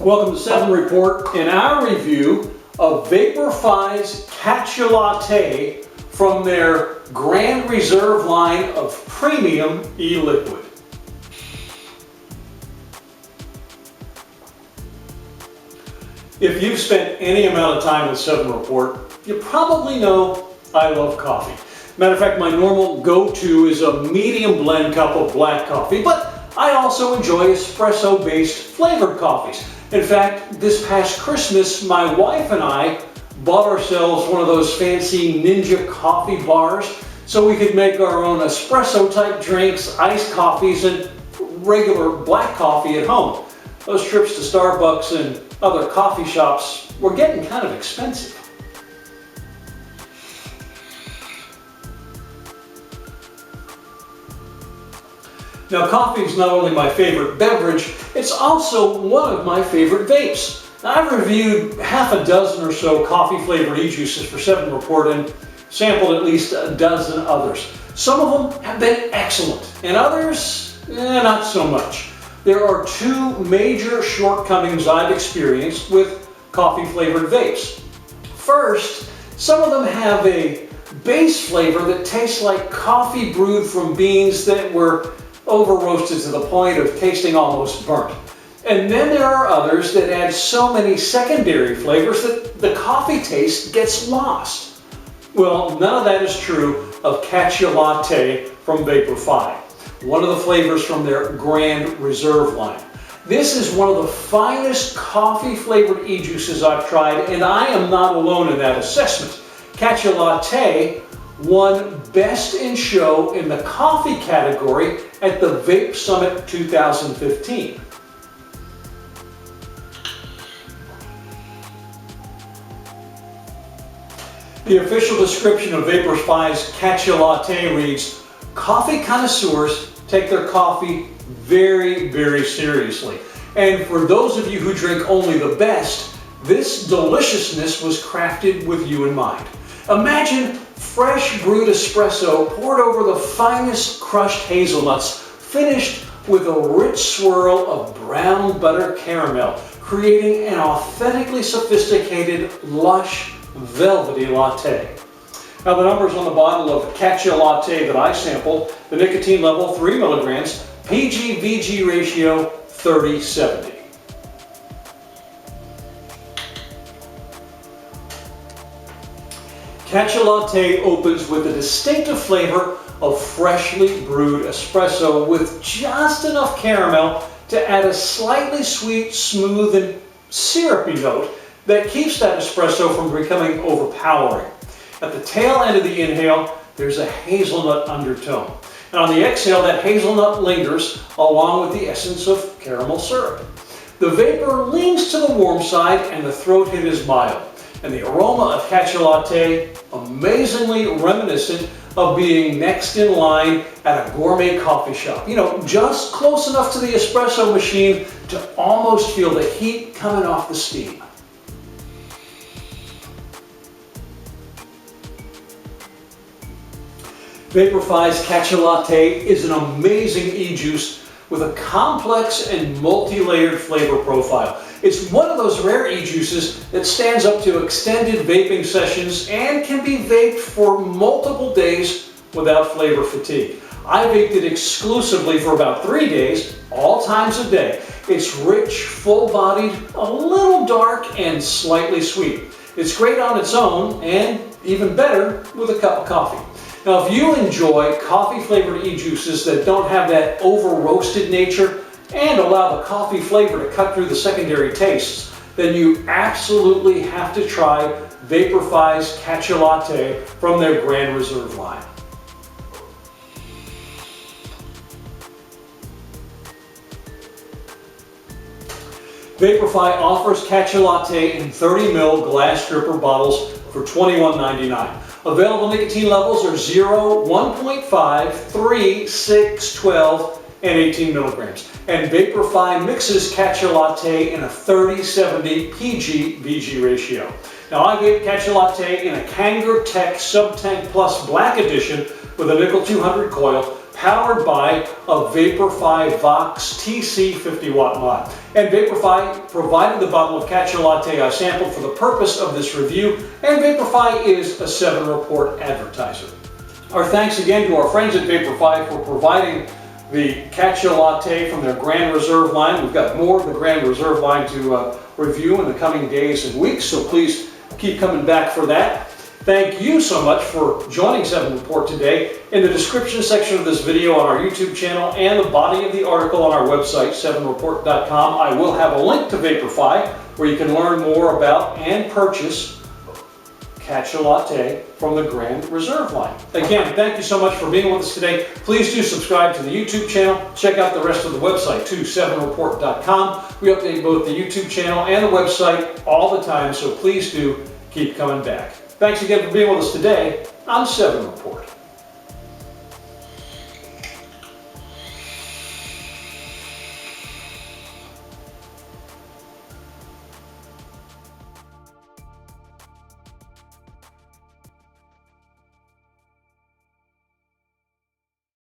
Welcome to 7 Report and our review of VaporFi's Catch Ya Latte from their Grand Reserve line of premium e-liquid. If you've spent any amount of time with 7 Report, you probably know I love coffee. Matter of fact, my normal go-to is a medium blend cup of black coffee, but I also enjoy espresso-based flavored coffees. In fact, this past Christmas, my wife and I bought ourselves one of those fancy Ninja coffee bars so we could make our own espresso-type drinks, iced coffees, and regular black coffee at home. Those trips to Starbucks and other coffee shops were getting kind of expensive. Now, coffee is not only my favorite beverage, it's also one of my favorite vapes. Now, I've reviewed half a dozen or so coffee-flavored e-juices for 7 Report and sampled at least a dozen others. Some of them have been excellent, and others, not so much. There are 2 major shortcomings I've experienced with coffee-flavored vapes. First, some of them have a base flavor that tastes like coffee brewed from beans that were over-roasted to the point of tasting almost burnt. And then there are others that add so many secondary flavors that the coffee taste gets lost. Well, none of that is true of Catch Ya Latte from VaporFi, one of the flavors from their Grand Reserve line. This is one of the finest coffee-flavored e-juices I've tried, and I am not alone in that assessment. Catch Ya Latte won Best in Show in the coffee category at the Vape Summit 2015. The official description of VaporFi's Catch Ya Latte reads, "Coffee connoisseurs take their coffee very, very seriously. And for those of you who drink only the best, this deliciousness was crafted with you in mind." Imagine fresh brewed espresso poured over the finest crushed hazelnuts, finished with a rich swirl of brown butter caramel, creating an authentically sophisticated, lush, velvety latte. Now, the numbers on the bottle of Catch Ya Latte that I sampled: the nicotine level 3 milligrams, PG-VG ratio 30/70. Catch Ya Latte opens with a distinctive flavor of freshly brewed espresso with just enough caramel to add a slightly sweet, smooth, and syrupy note that keeps that espresso from becoming overpowering. At the tail end of the inhale, there's a hazelnut undertone. And on the exhale, that hazelnut lingers along with the essence of caramel syrup. The vapor leans to the warm side and the throat hit is mild. And the aroma of Catch Ya Latte, amazingly reminiscent of being next in line at a gourmet coffee shop. You know, just close enough to the espresso machine to almost feel the heat coming off the steam. VaporFi's Catch Ya Latte is an amazing e-juice with a complex and multi-layered flavor profile. It's one of those rare e-juices that stands up to extended vaping sessions and can be vaped for multiple days without flavor fatigue. I vaped it exclusively for about 3 days, all times of day. It's rich, full-bodied, a little dark, and slightly sweet. It's great on its own, and even better with a cup of coffee. Now, if you enjoy coffee-flavored e-juices that don't have that over-roasted nature and allow the coffee flavor to cut through the secondary tastes, then you absolutely have to try VaporFi's Catch Ya Latte from their Grand Reserve line. VaporFi offers Catch Ya Latte in 30 ml glass stripper bottles for $21.99. Available nicotine levels are 0, 1.5, 3, 6, 12, and 18 milligrams. And VaporFi mixes Catch Ya Latte in a 30/70 PG-VG ratio. Now, I vape Catch Ya Latte in a Kangaroo Tech Sub-Tank Plus Black Edition with a nickel 200 coil powered by a VaporFi Vox TC 50 watt mod. And VaporFi provided the bottle of Catch Ya Latte I sampled for the purpose of this review, and VaporFi is a 7 Report advertiser. Our thanks again to our friends at VaporFi for providing the Catch Ya Latte from their Grand Reserve line. We've got more of the Grand Reserve line to review in the coming days and weeks, so please keep coming back for that. Thank you so much for joining 7 Report today. In the description section of this video on our YouTube channel and the body of the article on our website, 7report.com, I will have a link to VaporFi where you can learn more about and purchase Catch Ya Latte from the Grand Reserve line. Again, thank you so much for being with us today. Please do subscribe to the YouTube channel. Check out the rest of the website too, 7report.com. We update both the YouTube channel and the website all the time, so please do keep coming back. Thanks again for being with us today on 7 Report.